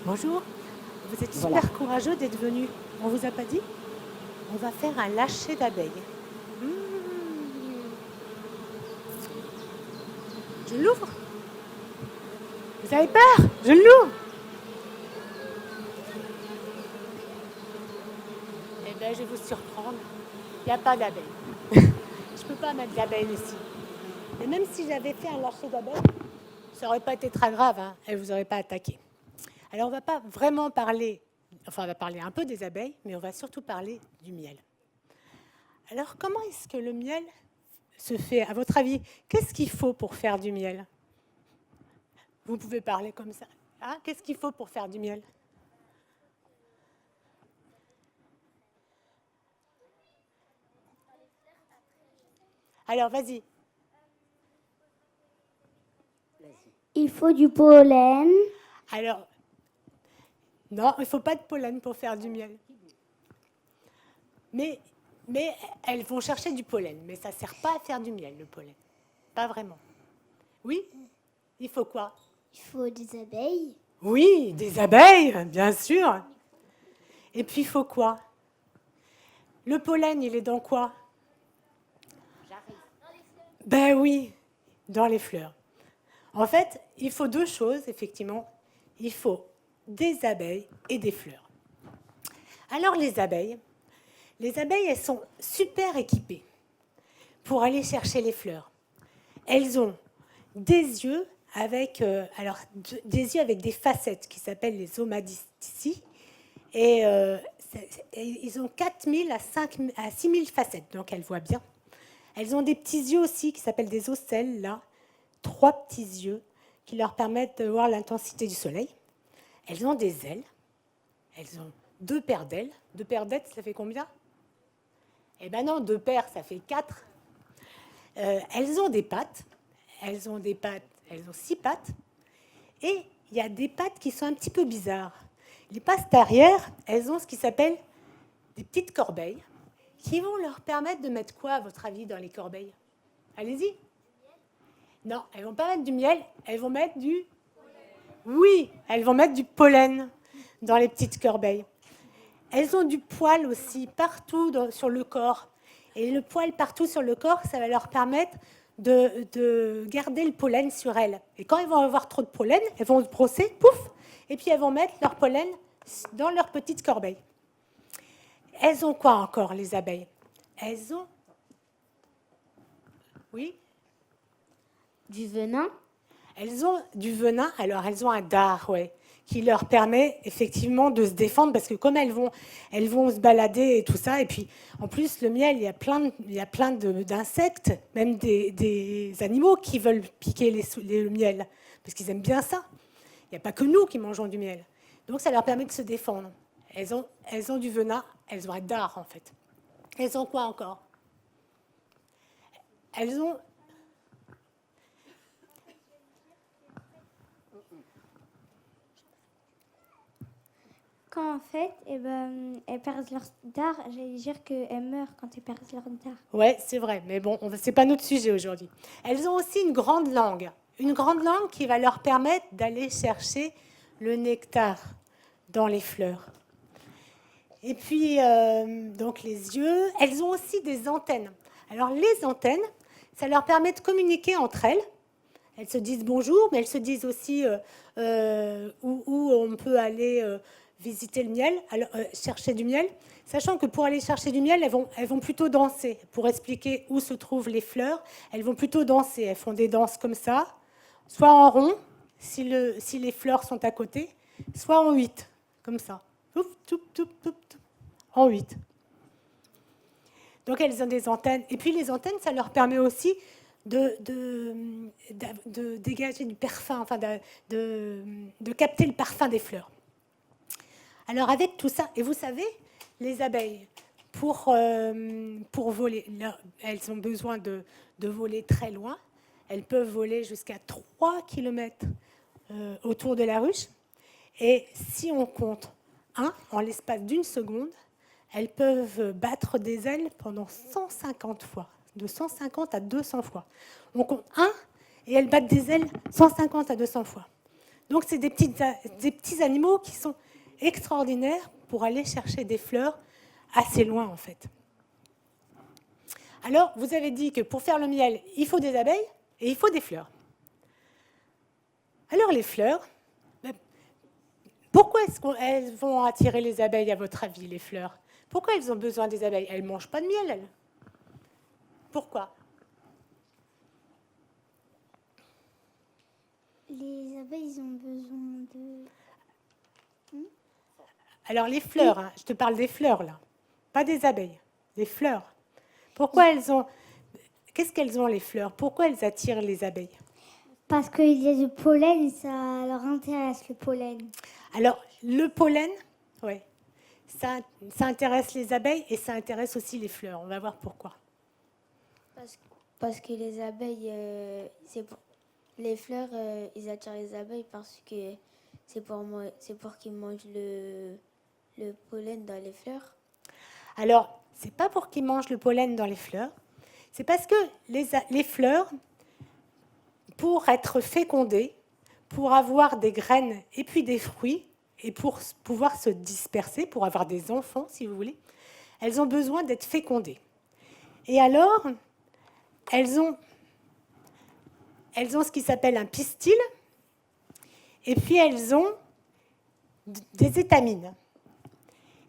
Bonjour, vous êtes Voilà. super courageux d'être venu. On vous a pas dit? On va faire un lâcher d'abeilles. Mmh. Je l'ouvre? Vous avez peur? Je l'ouvre? Eh bien, je vais vous surprendre. Il n'y a pas d'abeilles. Je ne peux pas mettre d'abeilles ici. Et même si j'avais fait un lâcher d'abeilles, ça n'aurait pas été très grave, hein, elles ne vous auraient pas attaqué. Alors, on ne va pas vraiment parler, enfin, on va parler un peu des abeilles, mais on va surtout parler du miel. Alors, comment est-ce que le miel se fait, à votre avis? Qu'est-ce qu'il faut pour faire du miel? Vous pouvez parler comme ça. Ah, qu'est-ce qu'il faut pour faire du miel? Alors, vas-y. Il faut du pollen. Alors, non, il ne faut pas de pollen pour faire du miel. Mais elles vont chercher du pollen. Mais ça ne sert pas à faire du miel, le pollen. Pas vraiment. Oui? Il faut quoi? Il faut des abeilles. Oui, des abeilles, bien sûr. Et puis, il faut quoi? Le pollen, il est dans quoi? Ben oui, dans les fleurs. En fait, il faut deux choses, effectivement. Il faut des abeilles et des fleurs. Alors, les abeilles, elles sont super équipées pour aller chercher les fleurs. Elles ont des yeux avec, des yeux avec des facettes qui s'appellent les omadistici. Et ils ont 4000 à 6000 facettes, donc elles voient bien. Elles ont des petits yeux aussi qui s'appellent des ocelles, là. 3 petits yeux qui leur permettent de voir l'intensité du soleil. Elles ont des ailes. Elles ont 2 paires d'ailes. 2 paires d'ailes, ça fait combien? Eh ben non, 2 paires, ça fait 4. Elles ont des pattes. Elles ont 6 pattes. Et il y a des pattes qui sont un petit peu bizarres. Les pattes arrière, elles ont ce qui s'appelle des petites corbeilles qui vont leur permettre de mettre quoi, à votre avis, dans les corbeilles? Allez-y. Non, elles ne vont pas mettre du miel, elles vont mettre du... Oui, elles vont mettre du pollen dans les petites corbeilles. Elles ont du poil aussi partout sur le corps. Et le poil partout sur le corps, ça va leur permettre de garder le pollen sur elles. Et quand elles vont avoir trop de pollen, elles vont se brosser, pouf, et puis elles vont mettre leur pollen dans leur petite corbeille. Elles ont quoi encore, les abeilles? Elles ont... Oui? Du venin. Elles ont du venin, alors elles ont un dard, ouais, qui leur permet effectivement de se défendre, parce que comme elles vont se balader et tout ça, et puis en plus le miel, il y a plein d'insectes, même des animaux qui veulent piquer le miel, parce qu'ils aiment bien ça. Il n'y a pas que nous qui mangeons du miel. Donc ça leur permet de se défendre. Elles ont du venin, elles ont un dard en fait. Elles ont quoi encore? Elles ont... Quand en fait, elles perdent leur dard, j'allais dire qu'elles meurent quand elles perdent leur dard. Ouais, c'est vrai, mais bon, c'est pas notre sujet aujourd'hui. Elles ont aussi une grande langue qui va leur permettre d'aller chercher le nectar dans les fleurs. Et puis, donc les yeux, elles ont aussi des antennes. Alors les antennes, ça leur permet de communiquer entre elles. Elles se disent bonjour, mais elles se disent aussi où on peut aller visiter le miel, alors, chercher du miel, sachant que pour aller chercher du miel, elles vont plutôt danser. Pour expliquer où se trouvent les fleurs, elles vont plutôt danser. Elles font des danses comme ça, soit en rond, si les fleurs sont à côté, soit en 8, comme ça. Ouf, toup, toup, toup, toup, en 8. Donc elles ont des antennes. Et puis les antennes, ça leur permet aussi de dégager du parfum, enfin de capter le parfum des fleurs. Alors avec tout ça, et vous savez, les abeilles, pour voler, elles ont besoin de voler très loin. Elles peuvent voler jusqu'à 3 km autour de la ruche. Et si on compte 1, en l'espace d'une seconde, elles peuvent battre des ailes pendant 150 fois, de 150 à 200 fois. On compte 1 et elles battent des ailes 150 à 200 fois. Donc, c'est des petits animaux qui sont extraordinaires pour aller chercher des fleurs assez loin, en fait. Alors, vous avez dit que pour faire le miel, il faut des abeilles et il faut des fleurs. Alors, les fleurs, pourquoi est-ce qu'elles vont attirer les abeilles, à votre avis, les fleurs? Pourquoi elles ont besoin des abeilles? Elles ne mangent pas de miel, elles. Pourquoi? Les abeilles, ils ont besoin de... Alors, les fleurs, hein, je te parle des fleurs, là. Pas des abeilles, des fleurs. Pourquoi elles ont... Qu'est-ce qu'elles ont, les fleurs? Pourquoi elles attirent les abeilles? Parce qu'il y a du pollen, ça leur intéresse, le pollen. Alors, le pollen, ouais, ça intéresse les abeilles et ça intéresse aussi les fleurs. On va voir pourquoi. Parce que les abeilles, les fleurs, ils attirent les abeilles parce que c'est pour qu'ils mangent le pollen dans les fleurs. Alors, c'est pas pour qu'ils mangent le pollen dans les fleurs, c'est parce que les fleurs, pour être fécondées, pour avoir des graines et puis des fruits, et pour pouvoir se disperser, pour avoir des enfants, si vous voulez, elles ont besoin d'être fécondées. Et alors, elles ont ce qui s'appelle un pistil, et puis elles ont des étamines.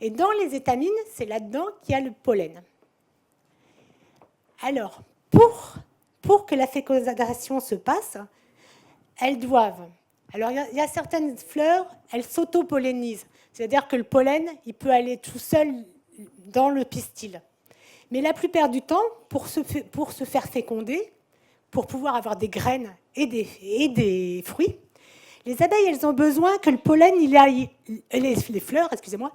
Et dans les étamines, c'est là-dedans qu'il y a le pollen. Alors, pour que la fécondation se passe, elles doivent... Alors, il y a certaines fleurs, elles s'auto-pollinisent. C'est-à-dire que le pollen, il peut aller tout seul dans le pistil. Mais la plupart du temps, pour se faire féconder, pour pouvoir avoir des graines et des fruits, les abeilles, elles ont besoin que le pollen, les fleurs, excusez-moi,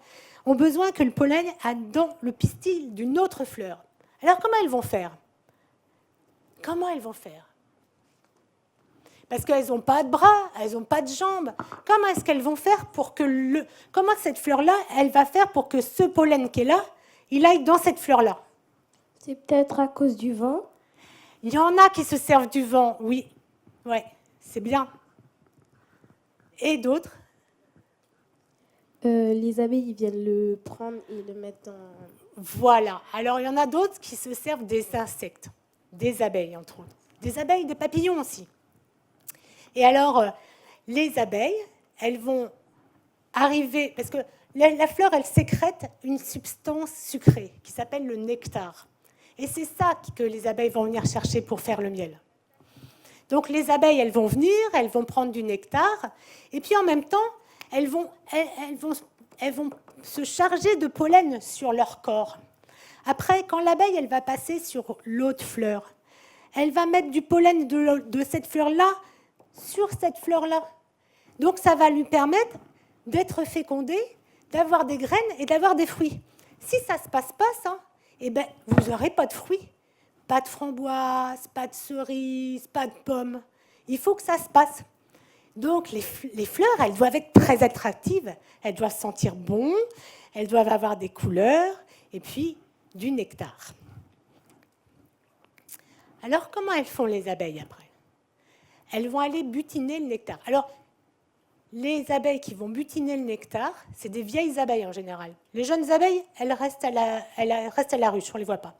ont besoin que le pollen aille dans le pistil d'une autre fleur. Alors, comment elles vont faire? Comment elles vont faire? Parce qu'elles n'ont pas de bras, elles n'ont pas de jambes. Comment est-ce qu'elles vont faire pour que comment cette fleur-là, elle va faire pour que ce pollen qui est là, il aille dans cette fleur-là? C'est peut-être à cause du vent. Il y en a qui se servent du vent, oui. Ouais, c'est bien. Et d'autres? Les abeilles ils viennent le prendre et le mettre dans... Voilà. Alors, il y en a d'autres qui se servent des insectes, des abeilles, entre autres. Des abeilles, des papillons aussi. Et alors, les abeilles, elles vont arriver... Parce que la fleur, elle sécrète une substance sucrée qui s'appelle le nectar. Et c'est ça que les abeilles vont venir chercher pour faire le miel. Donc, les abeilles, elles vont venir, elles vont prendre du nectar. Et puis, en même temps, elles vont se charger de pollen sur leur corps. Après, quand l'abeille, elle va passer sur l'autre fleur, elle va mettre du pollen de cette fleur-là sur cette fleur-là. Donc, ça va lui permettre d'être fécondée, d'avoir des graines et d'avoir des fruits. Si ça ne se passe pas, ça, eh ben, vous n'aurez pas de fruits. Pas de framboises, pas de cerises, pas de pommes. Il faut que ça se passe. Donc, les fleurs, elles doivent être très attractives. Elles doivent sentir bon, elles doivent avoir des couleurs et puis du nectar. Alors, comment elles font les abeilles après? Elles vont aller butiner le nectar. Alors, les abeilles qui vont butiner le nectar, c'est des vieilles abeilles en général. Les jeunes abeilles, elles restent à la ruche, on ne les voit pas.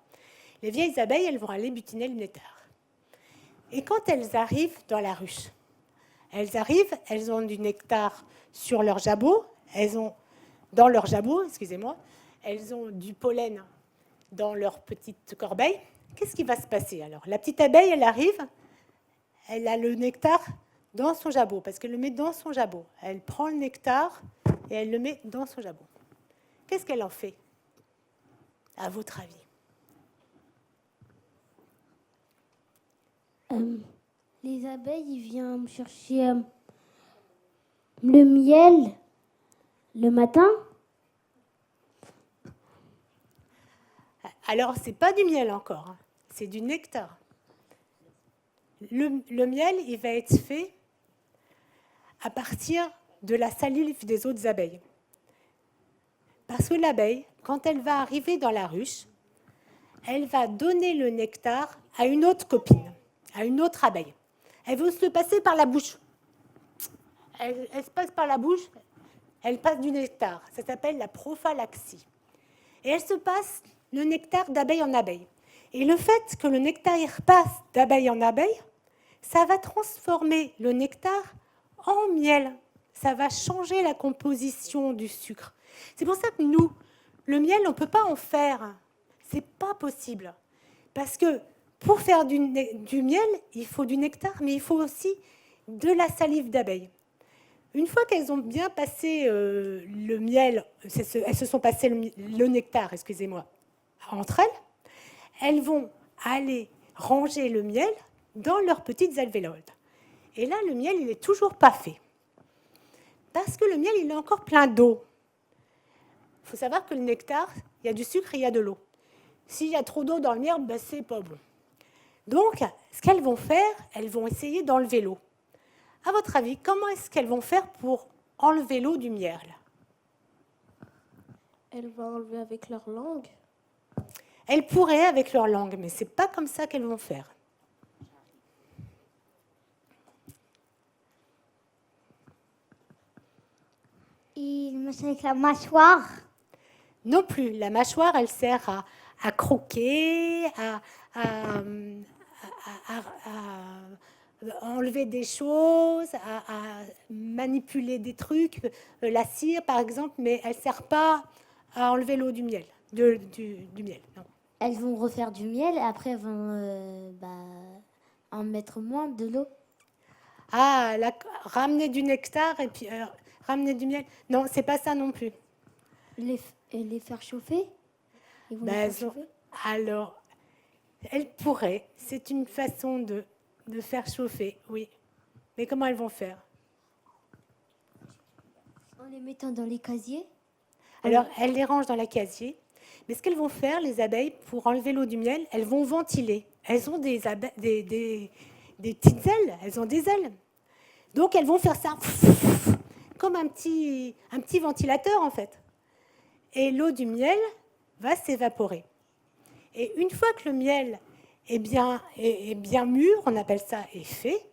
Les vieilles abeilles, elles vont aller butiner le nectar. Et quand elles arrivent dans la ruche, elles ont du nectar sur leur jabot, elles ont du pollen dans leur petite corbeille. Qu'est-ce qui va se passer alors? La petite abeille, elle arrive, elle a le nectar dans son jabot, parce qu'elle le met dans son jabot. Elle prend le nectar et elle le met dans son jabot. Qu'est-ce qu'elle en fait, à votre avis? Les abeilles, ils viennent chercher le miel le matin. Alors, ce n'est pas du miel encore, hein. C'est du nectar. Le miel, il va être fait à partir de la salive des autres abeilles. Parce que l'abeille, quand elle va arriver dans la ruche, elle va donner le nectar à une autre copine, à une autre abeille. Elle veut se le passer par la bouche. elle se passe par la bouche, elle passe du nectar. Ça s'appelle la prophylaxie. Et elle se passe le nectar d'abeille en abeille. Et le fait que le nectar il repasse d'abeille en abeille, ça va transformer le nectar en miel. Ça va changer la composition du sucre. C'est pour ça que nous, le miel, on ne peut pas en faire. C'est pas possible. Parce que pour faire du miel, il faut du nectar, mais il faut aussi de la salive d'abeille. Une fois qu'elles ont bien passé le miel, elles se sont passées le nectar, excusez-moi, entre elles vont aller ranger le miel dans leurs petites alvéoles. Et là, le miel, il n'est toujours pas fait. Parce que le miel, il est encore plein d'eau. Il faut savoir que le nectar, il y a du sucre et il y a de l'eau. S'il y a trop d'eau dans le miel, ben, c'est pas bon. Donc, ce qu'elles vont faire, elles vont essayer d'enlever l'eau. À votre avis, comment est-ce qu'elles vont faire pour enlever l'eau du miel? Elles vont enlever avec leur langue. Elles pourraient avec leur langue, mais ce n'est pas comme ça qu'elles vont faire. Ils mâchent avec la mâchoire. Non plus. La mâchoire, elle sert à croquer, à enlever des choses, à manipuler des trucs, la cire par exemple, mais elle ne sert pas à enlever l'eau du miel. Du miel, non. Elles vont refaire du miel et après elles vont en mettre moins de l'eau. Ah, ramener du nectar et puis ramener du miel. Non, c'est pas ça non plus. Les faire chauffer. Ils vont les faire chauffer. Alors, elles pourraient. C'est une façon de faire chauffer, oui. Mais comment elles vont faire? En les mettant dans les casiers. Alors, elles les rangent dans la casier. Mais ce qu'elles vont faire, les abeilles, pour enlever l'eau du miel, elles vont ventiler. Elles ont des petites ailes. Elles ont des ailes. Donc, elles vont faire ça comme un petit ventilateur, en fait. Et l'eau du miel va s'évaporer. Et une fois que le miel est bien mûr, on appelle ça est fait,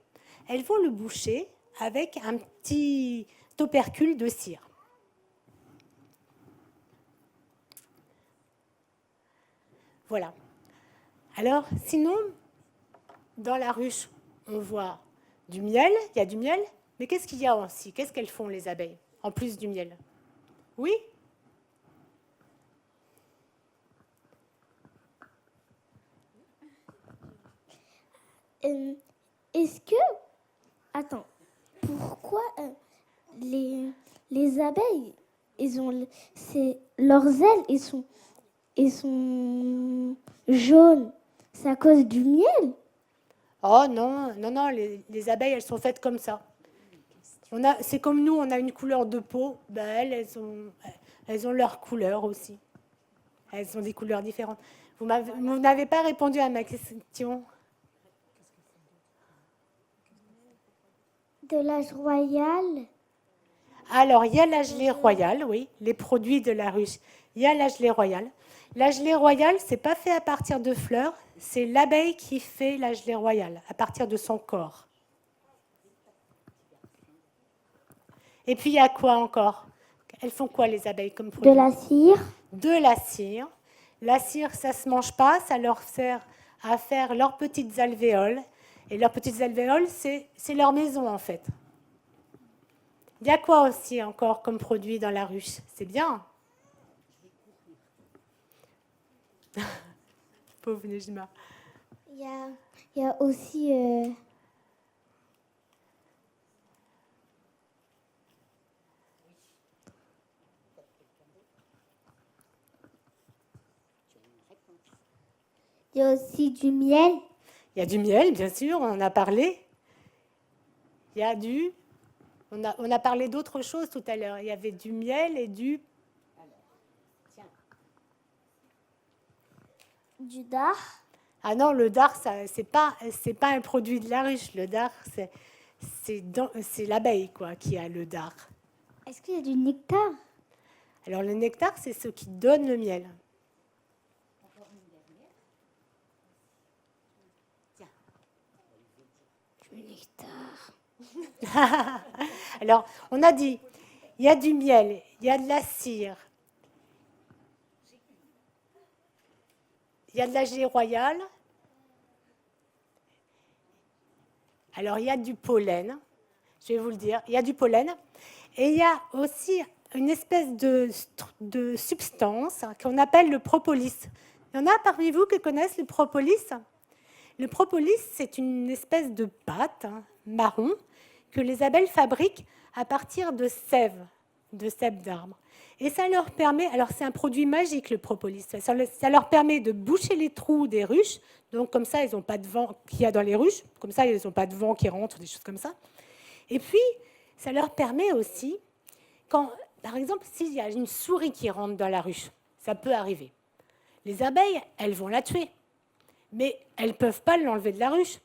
elles vont le boucher avec un petit opercule de cire. Voilà. Alors, sinon, dans la ruche, on voit du miel, il y a du miel, mais qu'est-ce qu'il y a aussi? Qu'est-ce qu'elles font, les abeilles, en plus du miel? Oui? Est-ce que... Attends. Pourquoi les abeilles, leurs ailes, ils sont jaunes? C'est à cause du miel? Oh non, les abeilles, elles sont faites comme ça. C'est comme nous, on a une couleur de peau, ben elles ont leur couleur aussi. Elles ont des couleurs différentes. Vous n'avez pas répondu à ma question. De l'âge royal? Alors, il y a la gelée royale, oui, les produits de la ruche. Il y a la gelée royale. La gelée royale, ce n'est pas fait à partir de fleurs, c'est l'abeille qui fait la gelée royale, à partir de son corps. Et puis, il y a quoi encore? Elles font quoi, les abeilles, comme produit? De la cire? De la cire. La cire, ça ne se mange pas, ça leur sert à faire leurs petites alvéoles. Et leurs petites alvéoles, c'est leur maison, en fait. Il y a quoi aussi encore comme produit dans la ruche? C'est bien. Pauvre Nejma. Il y a aussi... Il y a aussi du miel. Il y a du miel, bien sûr, on en a parlé. Il y a on a parlé d'autres choses tout à l'heure. Il y avait du miel et du dard. Ah non, le dard, c'est pas un produit de la ruche. Le dard, c'est l'abeille quoi qui a le dard. Est-ce qu'il y a du nectar? Alors le nectar, c'est ce qui donne le miel. Du nectar. Alors, on a dit, il y a du miel, il y a de la cire, il y a de la gelée royale. Alors, il y a du pollen, je vais vous le dire, il y a du pollen. Et il y a aussi une espèce de substance qu'on appelle le propolis. Il y en a parmi vous qui connaissent le propolis? Le propolis, c'est une espèce de pâte marron que les abeilles fabriquent à partir de sève d'arbres. Et ça leur permet, alors c'est un produit magique le propolis, ça leur permet de boucher les trous des ruches, donc comme ça ils n'ont pas de vent qu'il y a dans les ruches, comme ça ils n'ont pas de vent qui rentre, des choses comme ça. Et puis ça leur permet aussi, quand, par exemple s'il y a une souris qui rentre dans la ruche, ça peut arriver. Les abeilles, elles vont la tuer, mais elles ne peuvent pas l'enlever de la ruche.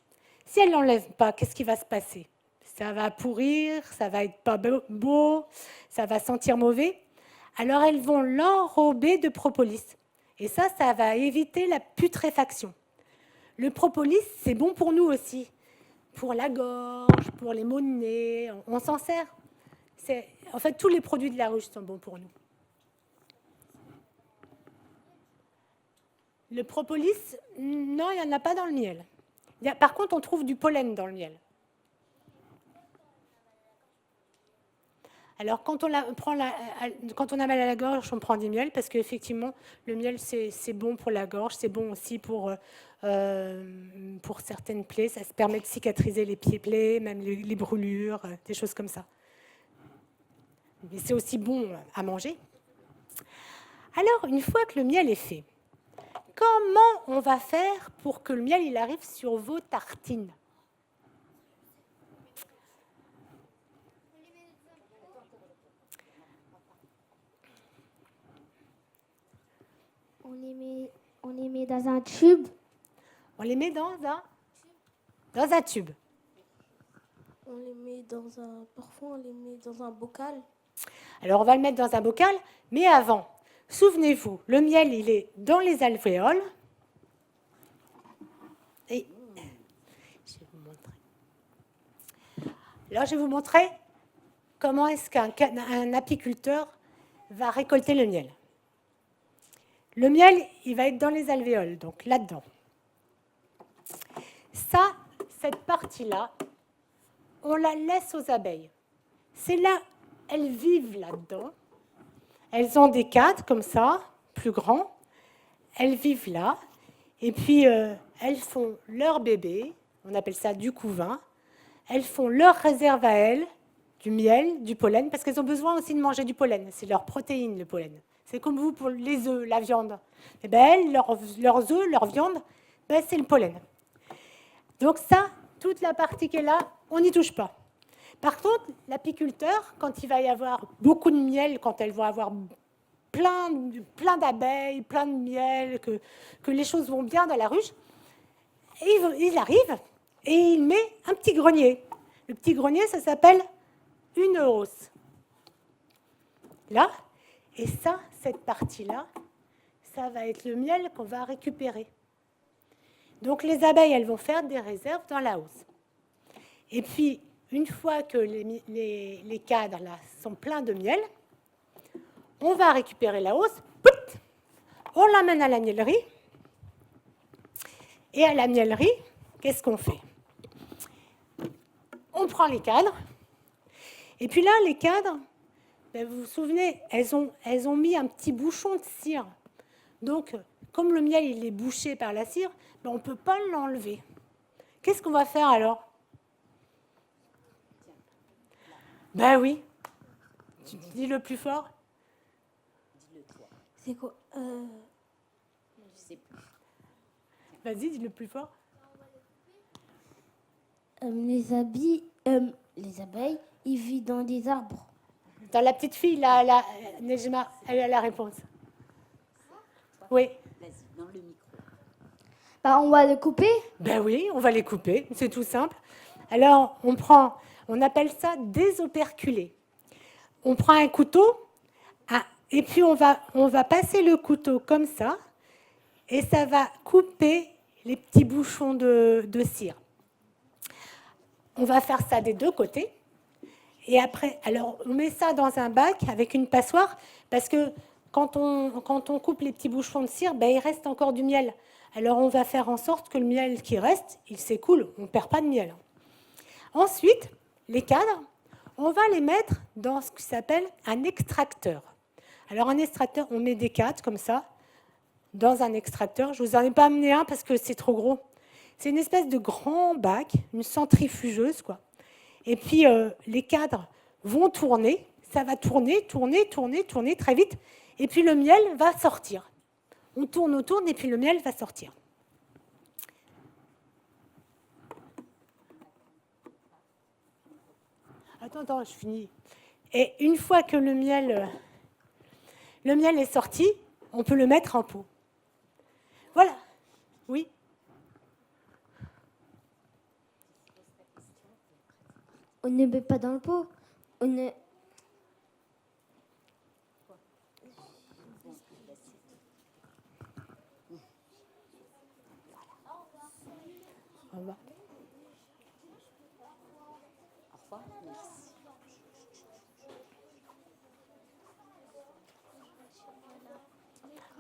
Si elles ne l'enlèvent pas, qu'est-ce qui va se passer? Ça va pourrir, ça va être pas beau, ça va sentir mauvais. Alors elles vont l'enrober de propolis. Et ça va éviter la putréfaction. Le propolis, c'est bon pour nous aussi. Pour la gorge, pour les maux de nez, on s'en sert. En fait, tous les produits de la ruche sont bons pour nous. Le propolis, non, il n'y en a pas dans le miel. Par contre, on trouve du pollen dans le miel. Alors, quand on a mal à la gorge, on prend du miel parce qu'effectivement, le miel, c'est bon pour la gorge, c'est bon aussi pour certaines plaies. Ça se permet de cicatriser les pieds-plaies, même les brûlures, des choses comme ça. Mais c'est aussi bon à manger. Alors, une fois que le miel est fait, comment on va faire pour que le miel il arrive sur vos tartines? On les met dans un tube. On les met dans un tube. On les met parfois on les met dans un bocal. Alors on va le mettre dans un bocal, mais avant, souvenez-vous, le miel il est dans les alvéoles. Et je vais vous montrer. Alors je vais vous montrer comment est-ce qu'un apiculteur va récolter le miel. Le miel, il va être dans les alvéoles, donc là-dedans. Ça, cette partie-là, on la laisse aux abeilles. C'est là, elles vivent là-dedans. Elles ont des cadres comme ça, plus grands. Elles vivent là. Et puis, elles font leur bébé, on appelle ça du couvain. Elles font leur réserve à elles, du miel, du pollen, parce qu'elles ont besoin aussi de manger du pollen. C'est leur protéine, le pollen. C'est comme vous pour les œufs, la viande. Et bien, elles, leurs œufs, leur viande, ben, c'est le pollen. Donc ça, toute la partie qui est là, on n'y touche pas. Par contre, l'apiculteur, quand il va y avoir beaucoup de miel, quand elles vont avoir plein d'abeilles, plein de miel, que les choses vont bien dans la ruche, il arrive et il met un petit grenier. Le petit grenier, ça s'appelle une hausse. Là, et ça, cette partie-là, ça va être le miel qu'on va récupérer. Donc les abeilles, elles vont faire des réserves dans la hausse. Et puis, une fois que les cadres là sont pleins de miel, on va récupérer la hausse, on l'amène à la miellerie. Et à la miellerie, qu'est-ce qu'on fait? On prend les cadres. Et puis là, les cadres, ben vous vous souvenez, elles ont mis un petit bouchon de cire. Donc, comme le miel il est bouché par la cire, ben on ne peut pas l'enlever. Qu'est-ce qu'on va faire alors? Ben oui. Tu dis le plus fort. Dis-le toi. C'est quoi Je sais plus. Vas-y, dis le plus fort. Les abeilles, ils vivent dans des arbres. Dans la petite fille, là, Nejma, elle a la réponse. Oui. Vas-y, dans le micro. Bah, on va le couper. Ben oui, on va les couper, c'est tout simple. Alors, on appelle ça désoperculer. On prend un couteau, et puis on va passer le couteau comme ça, et ça va couper les petits bouchons de cire. On va faire ça des deux côtés, Et après, alors on met ça dans un bac avec une passoire, parce que quand on coupe les petits bouchons de cire, ben, il reste encore du miel. Alors on va faire en sorte que le miel qui reste, il s'écoule, on ne perd pas de miel. Ensuite, les cadres, on va les mettre dans ce qui s'appelle un extracteur. Alors un extracteur, on met des cadres comme ça, dans un extracteur. Je ne vous en ai pas amené un parce que c'est trop gros. C'est une espèce de grand bac, une centrifugeuse, quoi. Et puis, les cadres vont tourner. Ça va tourner, tourner, tourner, tourner très vite. Et puis, le miel va sortir. On tourne, on tourne, et puis le miel va sortir. Attends, je finis. Et une fois que le miel est sorti, on peut le mettre en pot. Voilà. Oui. On ne met pas dans le pot. On ne... Au revoir.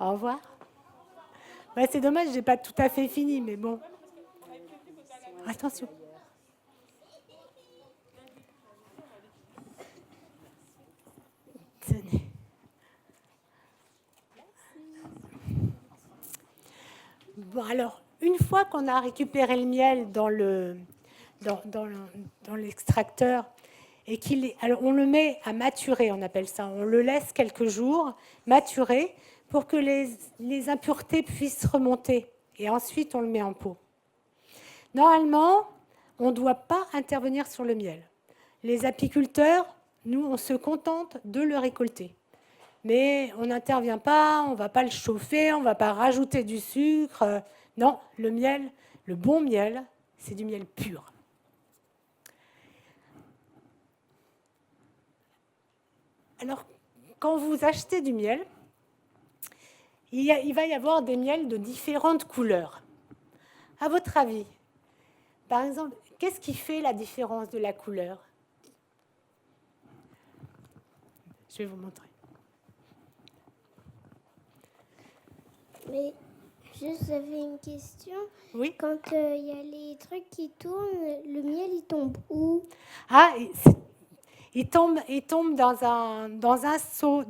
Au revoir. Ouais, c'est dommage, je n'ai pas tout à fait fini, mais bon. Attention. Tenez. Bon, alors, une fois qu'on a récupéré le miel dans l'extracteur, et alors on le met à maturer, on appelle ça. On le laisse quelques jours maturer pour que les impuretés puissent remonter. Et ensuite, on le met en pot. Normalement, on ne doit pas intervenir sur le miel. Les apiculteurs, nous, on se contente de le récolter. Mais on n'intervient pas, on ne va pas le chauffer, on ne va pas rajouter du sucre. Non, le miel, le bon miel, c'est du miel pur. Alors, quand vous achetez du miel, il va y avoir des miels de différentes couleurs. À votre avis, par exemple, qu'est-ce qui fait la différence de la couleur? Je vais vous montrer. Mais juste, j'avais une question. Oui. Quand il y a les trucs qui tournent, le miel, il tombe où? Ah, il tombe dans un seau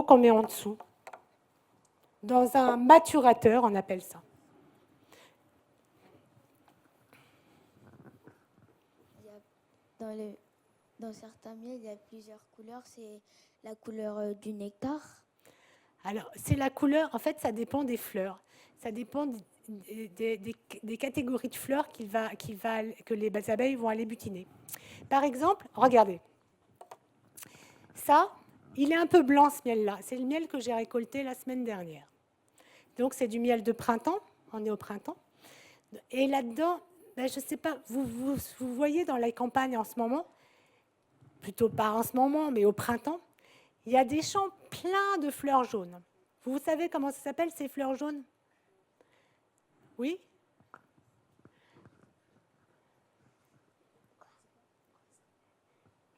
qu'on met en dessous. Dans un maturateur, on appelle ça. Dans certains miels, il y a plusieurs couleurs. C'est la couleur du nectar. Alors, c'est la couleur, en fait, ça dépend des fleurs. Ça dépend des catégories de fleurs que les abeilles vont aller butiner. Par exemple, regardez. Ça, il est un peu blanc, ce miel-là. C'est le miel que j'ai récolté la semaine dernière. Donc, c'est du miel de printemps. On est au printemps. Et là-dedans, ben, je ne sais pas, vous voyez dans les campagnes en ce moment, plutôt pas en ce moment, mais au printemps, il y a des champs pleins de fleurs jaunes. Vous savez comment ça s'appelle, ces fleurs jaunes? Oui?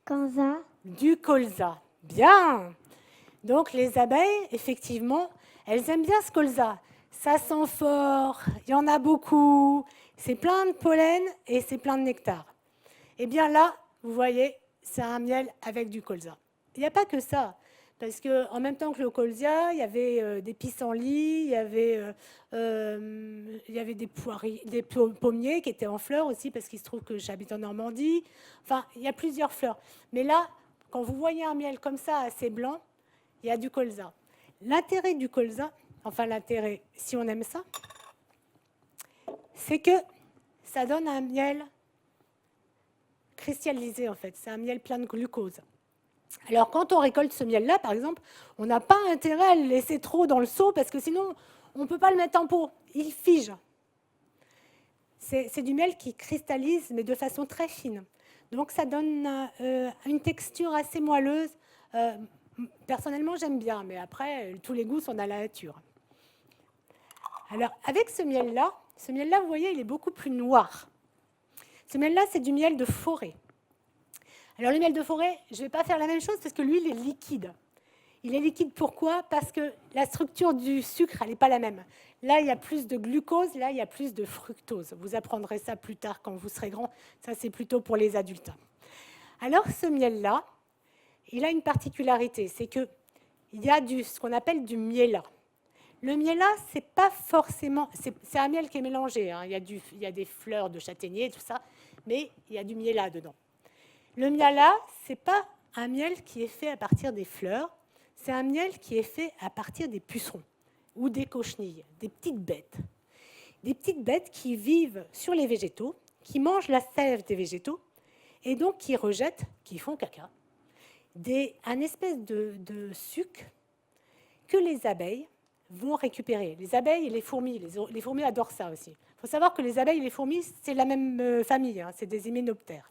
Colza. Du colza. Bien. Donc, les abeilles, effectivement, elles aiment bien ce colza. Ça sent fort, il y en a beaucoup, c'est plein de pollen et c'est plein de nectar. Et bien là, vous voyez, c'est un miel avec du colza. Il n'y a pas que ça, parce qu'en même temps que le colza, il y avait des pissenlits, il y avait des pommiers qui étaient en fleurs aussi, parce qu'il se trouve que j'habite en Normandie. Enfin, il y a plusieurs fleurs. Mais là, quand vous voyez un miel comme ça, assez blanc, il y a du colza. L'intérêt du colza, enfin l'intérêt, si on aime ça, c'est que ça donne un miel cristallisé en fait. C'est un miel plein de glucose. Alors quand on récolte ce miel-là, par exemple, on n'a pas intérêt à le laisser trop dans le seau parce que sinon on ne peut pas le mettre en pot. Il fige. C'est du miel qui cristallise mais de façon très fine. Donc ça donne une texture assez moelleuse. Personnellement, j'aime bien, mais après, tous les goûts sont dans la nature. Alors, avec ce miel-là, vous voyez, il est beaucoup plus noir. Ce miel-là, c'est du miel de forêt. Alors le miel de forêt, je ne vais pas faire la même chose parce que lui, il est liquide. Il est liquide pourquoi? Parce que la structure du sucre, elle n'est pas la même. Là, il y a plus de glucose, là, il y a plus de fructose. Vous apprendrez ça plus tard quand vous serez grand. Ça, c'est plutôt pour les adultes. Alors, ce miel-là, il a une particularité, c'est qu'il y a ce qu'on appelle du miella. Le miella, c'est pas forcément... C'est un miel qui est mélangé. Hein. Il y a des fleurs de châtaignier, tout ça, mais il y a du miella dedans. Le miella, ce n'est pas un miel qui est fait à partir des fleurs, c'est un miel qui est fait à partir des pucerons ou des cochenilles, des petites bêtes. Des petites bêtes qui vivent sur les végétaux, qui mangent la sève des végétaux et donc qui rejettent, qui font caca, un espèce de sucre que les abeilles vont récupérer. Les abeilles et les fourmis adorent ça aussi. Il faut savoir que les abeilles et les fourmis, c'est la même famille, hein, c'est des hyménoptères.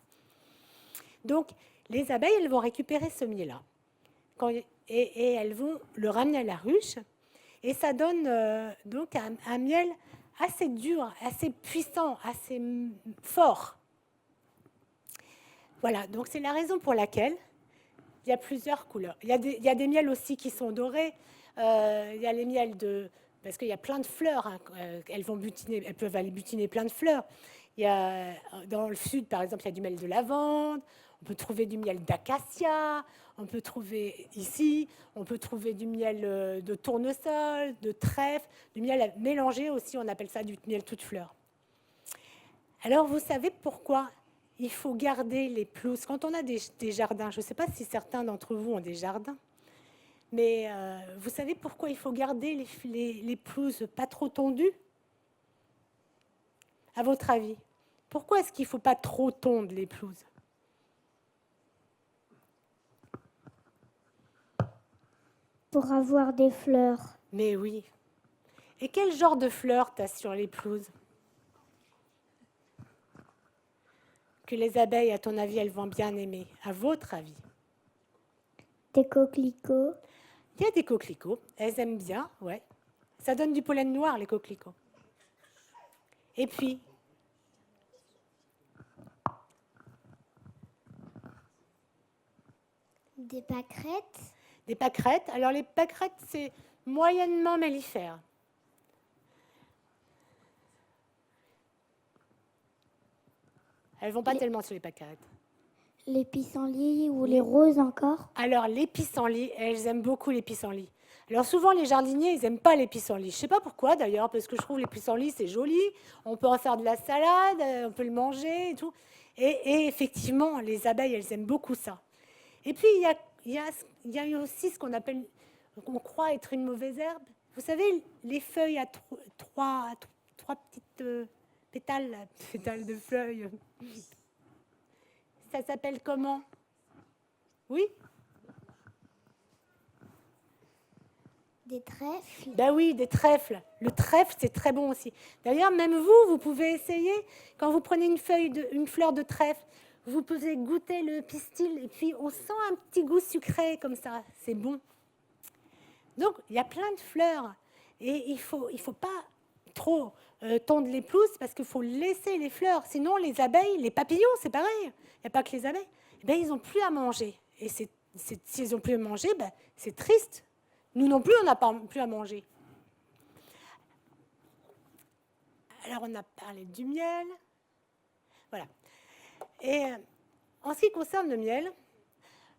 Donc, les abeilles, elles vont récupérer ce miel-là. Et elles vont le ramener à la ruche. Et ça donne donc un miel assez dur, assez puissant, assez fort. Voilà, donc c'est la raison pour laquelle il y a plusieurs couleurs. Il y a des miels aussi qui sont dorés. Il y a les miels parce qu'il y a plein de fleurs. Hein, elles peuvent aller butiner plein de fleurs. Dans le sud, par exemple, il y a du miel de lavande. On peut trouver du miel d'acacia. On peut trouver du miel de tournesol, de trèfle, du miel mélangé aussi. On appelle ça du miel toute fleur. Alors, vous savez pourquoi il faut garder les pelouses? Quand on a des jardins, je ne sais pas si certains d'entre vous ont des jardins, mais vous savez pourquoi il faut garder les pelouses pas trop tondues? À votre avis, pourquoi est-ce qu'il ne faut pas trop tondre les pelouses? Pour avoir des fleurs. Mais oui. Et quel genre de fleurs tu as sur les pelouses? Que les abeilles, à ton avis, elles vont bien aimer, à votre avis? Des coquelicots. Il y a des coquelicots, elles aiment bien, ouais. Ça donne du pollen noir, les coquelicots. Et puis, Des pâquerettes. des pâquerettes. Alors, les pâquerettes, c'est moyennement mellifère. Elles ne vont pas tellement sur les pâquerettes. Les pissenlits ou les roses encore. Alors, les pissenlits, elles aiment beaucoup les pissenlits. Alors, souvent, les jardiniers, ils n'aiment pas les pissenlits. Je ne sais pas pourquoi, d'ailleurs, parce que je trouve les pissenlits, c'est joli. On peut en faire de la salade, on peut le manger et tout. Et effectivement, les abeilles, elles aiment beaucoup ça. Et puis, il y a aussi ce qu'on croit être une mauvaise herbe. Vous savez, les feuilles à trois petites pétales de feuilles. Ça s'appelle comment? Oui? Des trèfles. Ben oui, des trèfles. Le trèfle, c'est très bon aussi. D'ailleurs, même vous pouvez essayer, quand vous prenez une fleur de trèfle, vous pouvez goûter le pistil et puis on sent un petit goût sucré comme ça. C'est bon. Donc, il y a plein de fleurs. Et il faut pas trop tondre les pelouses parce qu'il faut laisser les fleurs. Sinon, les abeilles, les papillons, c'est pareil. Il n'y a pas que les abeilles. Eh ben, ils n'ont plus à manger. Et s'ils n'ont plus à manger, ben, c'est triste. Nous non plus, on n'a pas plus à manger. Alors, on a parlé du miel. Voilà. Et en ce qui concerne le miel,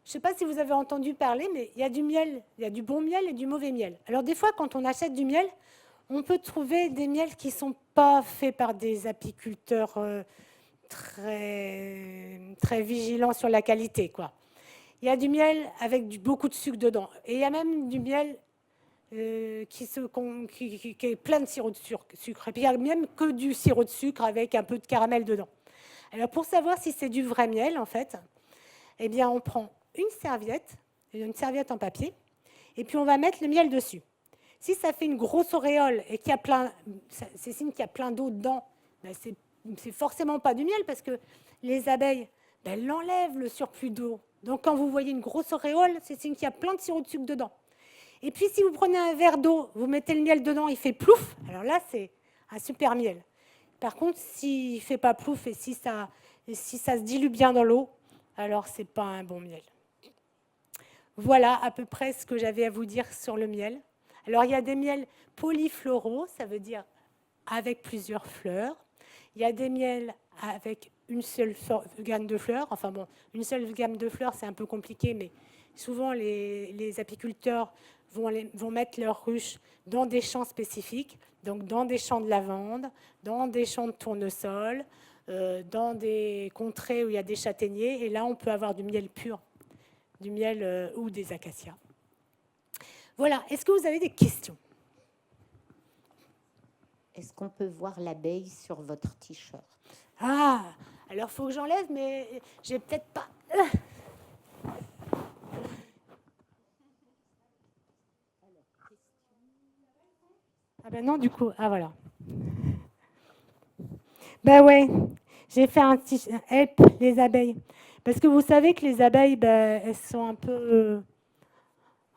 je ne sais pas si vous avez entendu parler, mais il y a du miel, il y a du bon miel et du mauvais miel. Alors, des fois, quand on achète du miel, on peut trouver des miels qui ne sont pas faits par des apiculteurs très, très vigilants sur la qualité, quoi. Il y a du miel avec beaucoup de sucre dedans. Et il y a même du miel qui est plein de sirop de sucre. Et puis il n'y a même que du sirop de sucre avec un peu de caramel dedans. Alors pour savoir si c'est du vrai miel, en fait, eh bien on prend une serviette en papier, et puis on va mettre le miel dessus. Si ça fait une grosse auréole et qu'il y a c'est signe qu'il y a plein d'eau dedans, ben c'est forcément pas du miel parce que les abeilles, ben, elles enlèvent le surplus d'eau. Donc, quand vous voyez une grosse auréole, c'est signe qu'il y a plein de sirop de sucre dedans. Et puis, si vous prenez un verre d'eau, vous mettez le miel dedans, il fait plouf. Alors là, c'est un super miel. Par contre, s'il ne fait pas plouf et si ça se dilue bien dans l'eau, alors c'est pas un bon miel. Voilà à peu près ce que j'avais à vous dire sur le miel. Alors il y a des miels polyfloraux, ça veut dire avec plusieurs fleurs. Il y a des miels avec une seule gamme de fleurs. Enfin bon, une seule gamme de fleurs, c'est un peu compliqué, mais souvent les apiculteurs vont mettre leurs ruches dans des champs spécifiques, donc dans des champs de lavande, dans des champs de tournesol, dans des contrées où il y a des châtaigniers, et là on peut avoir du miel pur, du miel ou des acacias. Voilà, est-ce que vous avez des questions? Est-ce qu'on peut voir l'abeille sur votre t-shirt? Ah, alors il faut que j'enlève, mais j'ai peut-être pas... Ah ben non, du coup, ah voilà. Ben ouais, j'ai fait un petit help les abeilles. Parce que vous savez que les abeilles, ben, elles sont un peu,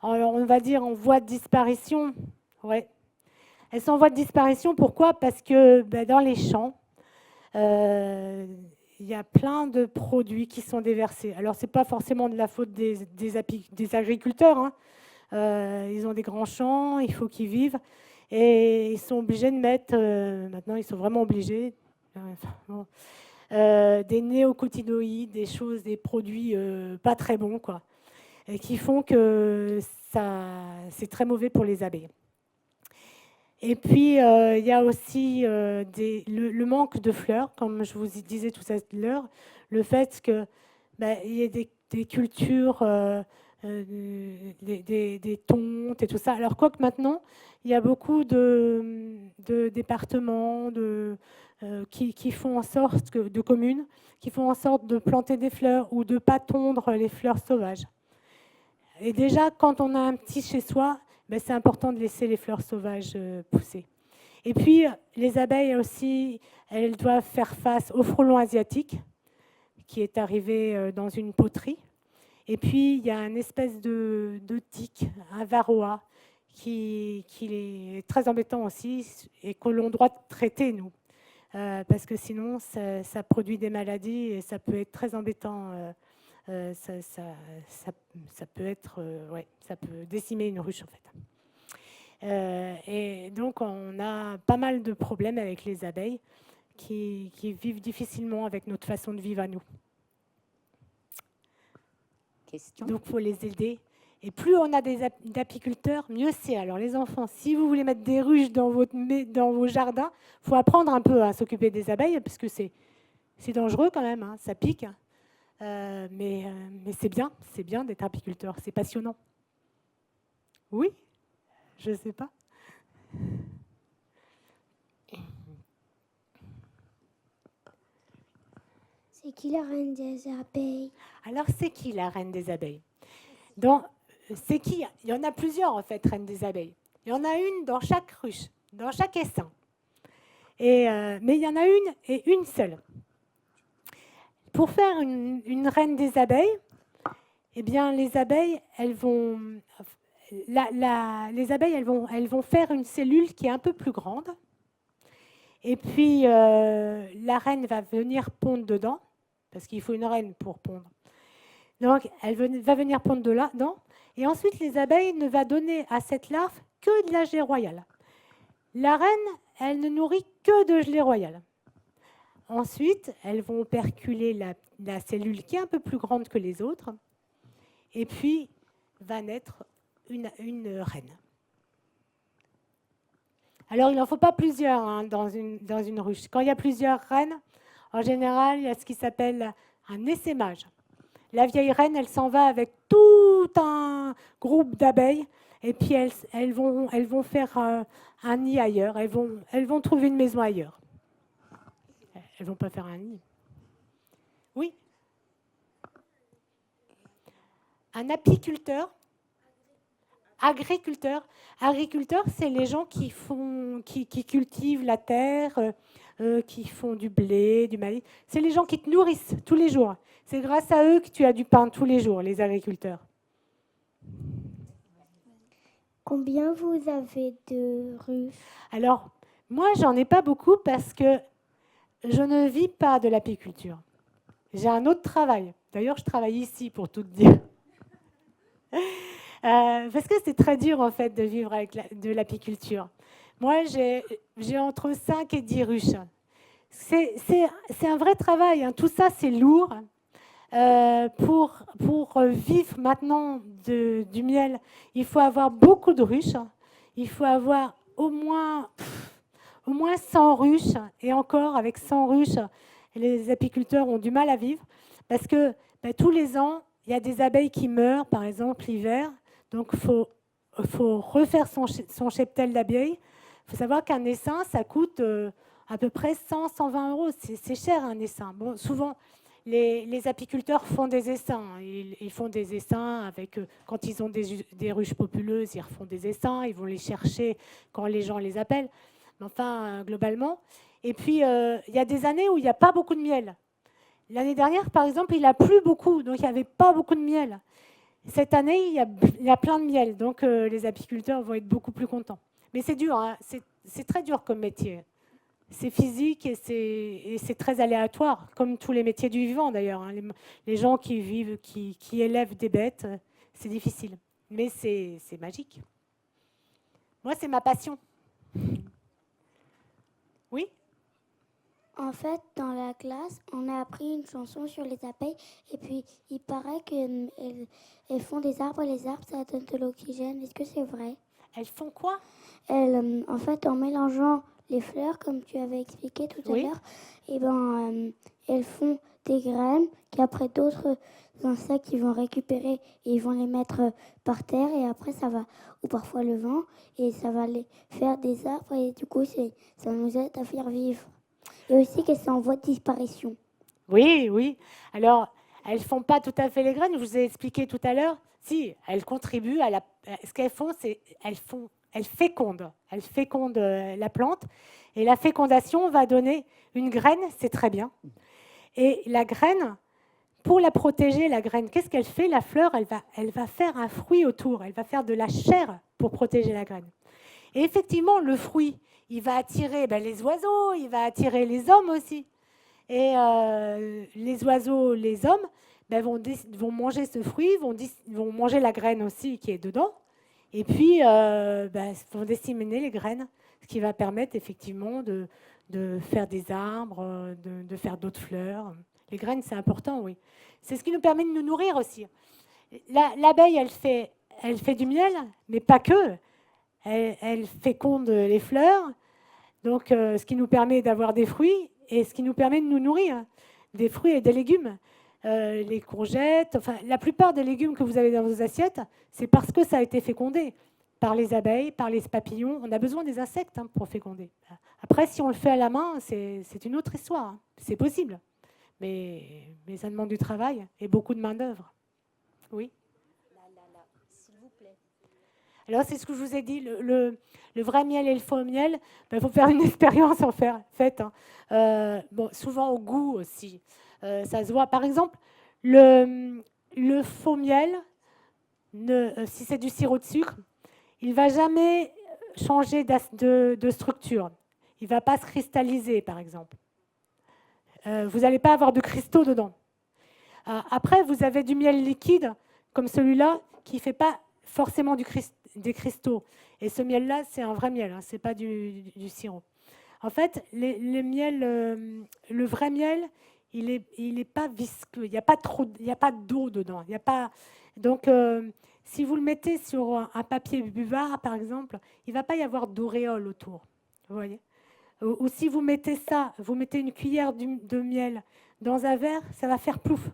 alors on va dire, en voie de disparition. Ouais. Elles sont en voie de disparition, pourquoi? Parce que ben, dans les champs, il y a plein de produits qui sont déversés. Alors, ce n'est pas forcément de la faute des agriculteurs. Hein. Ils ont des grands champs, il faut qu'ils vivent. Et ils sont obligés de mettre, maintenant ils sont vraiment obligés, des néocotinoïdes, des choses, des produits pas très bons, quoi, et qui font que c'est très mauvais pour les abeilles. Et puis, il y a aussi le manque de fleurs, comme je vous disais tout à l'heure, le fait qu'il y ait des cultures, des tontes et tout ça. Alors, quoique maintenant, il y a beaucoup de départements qui font en sorte, de communes, qui font en sorte de planter des fleurs ou de ne pas tondre les fleurs sauvages. Et déjà, quand on a un petit chez soi, c'est important de laisser les fleurs sauvages pousser. Et puis, les abeilles aussi, elles doivent faire face au frelon asiatique, qui est arrivé dans une poterie. Et puis, il y a une espèce de tique, un varroa, qui est très embêtant aussi et que l'on doit traiter, nous. Parce que sinon, ça produit des maladies et ça peut être très embêtant. Ça peut être, ouais, ça peut décimer une ruche en fait. Et donc on a pas mal de problèmes avec les abeilles qui vivent difficilement avec notre façon de vivre à nous. Question. Donc il faut les aider. Et plus on a d'apiculteurs, mieux c'est. Alors les enfants, si vous voulez mettre des ruches dans vos jardins, il faut apprendre un peu à s'occuper des abeilles parce que c'est dangereux quand même, hein, ça pique. Mais c'est bien d'être apiculteur, c'est passionnant. Oui, je ne sais pas. C'est qui la reine des abeilles? Alors, c'est qui la reine des abeilles? C'est qui? Il y en a plusieurs, en fait, reines des abeilles. Il y en a une dans chaque ruche, dans chaque essaim. Mais il y en a une et une seule. Pour faire une reine des abeilles, eh bien, les abeilles, elles vont faire une cellule qui est un peu plus grande. Et puis, la reine va venir pondre dedans, parce qu'il faut une reine pour pondre. Donc, elle va venir pondre dedans. Et ensuite, les abeilles ne vont donner à cette larve que de la gelée royale. La reine, elle ne nourrit que de gelée royale. Ensuite, elles vont perculer la cellule qui est un peu plus grande que les autres. Et puis, va naître une reine. Alors, il n'en faut pas plusieurs hein, dans une ruche. Quand il y a plusieurs reines, en général, il y a ce qui s'appelle un essaimage. La vieille reine, elle s'en va avec tout un groupe d'abeilles. Et puis, elles vont faire un nid ailleurs. Elles vont trouver une maison ailleurs. Elles ne vont pas faire un nid. Oui. Un apiculteur, agriculteur, c'est les gens qui cultivent la terre, qui font du blé, du maïs. C'est les gens qui te nourrissent tous les jours. C'est grâce à eux que tu as du pain tous les jours, les agriculteurs. Combien vous avez de ruches? Alors, moi, j'en ai pas beaucoup parce que je ne vis pas de l'apiculture. J'ai un autre travail. D'ailleurs, je travaille ici pour tout te dire. Parce que c'est très dur en fait de vivre avec de l'apiculture. Moi, j'ai entre 5 et 10 ruches. C'est un vrai travail, hein. Tout ça, c'est lourd. Pour vivre maintenant du miel, il faut avoir beaucoup de ruches. Il faut avoir au moins 100 ruches. Et encore, avec 100 ruches, les apiculteurs ont du mal à vivre. Parce que tous les ans, il y a des abeilles qui meurent, par exemple l'hiver. Donc, il faut refaire son cheptel d'abeilles. Il faut savoir qu'un essaim, ça coûte à peu près 100-120 euros. C'est cher un essaim. Bon, souvent, les apiculteurs font des essaims. Ils font des essaims avec, quand ils ont des ruches populeuses, ils refont des essaims. Ils vont les chercher quand les gens les appellent. Mais enfin, globalement. Et puis, il y a des années où il n'y a pas beaucoup de miel. L'année dernière, par exemple, il a plu beaucoup, donc il n'y avait pas beaucoup de miel. Cette année, il y a plein de miel, donc les apiculteurs vont être beaucoup plus contents. Mais c'est dur, hein. C'est très dur comme métier. C'est physique et c'est très aléatoire, comme tous les métiers du vivant d'ailleurs, hein. Les gens qui vivent, qui élèvent des bêtes, c'est difficile. Mais c'est magique. Moi, c'est ma passion. Oui ? En fait, dans la classe, on a appris une chanson sur les abeilles et puis il paraît qu'elles font des arbres et les arbres, ça donne de l'oxygène. Est-ce que c'est vrai? Elles font quoi? En fait, en mélangeant les fleurs, comme tu avais expliqué tout à l'heure, et elles font des graines qu'après d'autres insectes ils vont récupérer et ils vont les mettre par terre et après ça va, ou parfois le vent, et ça va les faire des arbres et du coup ça nous aide à faire vivre. Et aussi qu'elles sont en voie de disparition. Oui, oui. Alors, elles ne font pas tout à fait les graines, je vous ai expliqué tout à l'heure. Si, elles contribuent à ce qu'elles font, c'est elles fécondent. Elles fécondent la plante. Et la fécondation va donner une graine, c'est très bien. Et la graine, pour la protéger, la graine, qu'est-ce qu'elle fait? La fleur, elle va faire un fruit autour. Elle va faire de la chair pour protéger la graine. Et effectivement, le fruit, il va attirer les oiseaux, il va attirer les hommes aussi. Et les oiseaux, les hommes, vont manger ce fruit, vont manger la graine aussi qui est dedans, et puis vont disséminer les graines, ce qui va permettre effectivement de faire des arbres, de faire d'autres fleurs. Les graines, c'est important, oui. C'est ce qui nous permet de nous nourrir aussi. L'abeille, elle fait du miel, mais pas que. Elle féconde les fleurs, donc ce qui nous permet d'avoir des fruits et ce qui nous permet de nous nourrir, des fruits et des légumes. Les courgettes, enfin la plupart des légumes que vous avez dans vos assiettes, c'est parce que ça a été fécondé par les abeilles, par les papillons. On a besoin des insectes pour féconder. Après, si on le fait à la main, c'est une autre histoire, hein. C'est possible, mais ça demande du travail et beaucoup de main-d'œuvre. Oui. S'il vous plaît. Alors, c'est ce que je vous ai dit, le vrai miel et le faux miel, il faut faire une expérience en fait. Hein. Bon, souvent au goût aussi. Ça se voit. Par exemple, le faux miel, si c'est du sirop de sucre, il ne va jamais changer de structure. Il ne va pas se cristalliser, par exemple. Vous n'allez pas avoir de cristaux dedans. Après, vous avez du miel liquide, comme celui-là, qui ne fait pas forcément des cristaux. Et ce miel-là, c'est un vrai miel, hein, ce n'est pas du sirop. En fait, le vrai miel, il est pas visqueux, il n'y a pas d'eau dedans. Donc, si vous le mettez sur un papier buvard, par exemple, il ne va pas y avoir d'auréole autour. Vous voyez ? Ou si vous mettez vous mettez une cuillère de miel dans un verre, ça va faire plouf.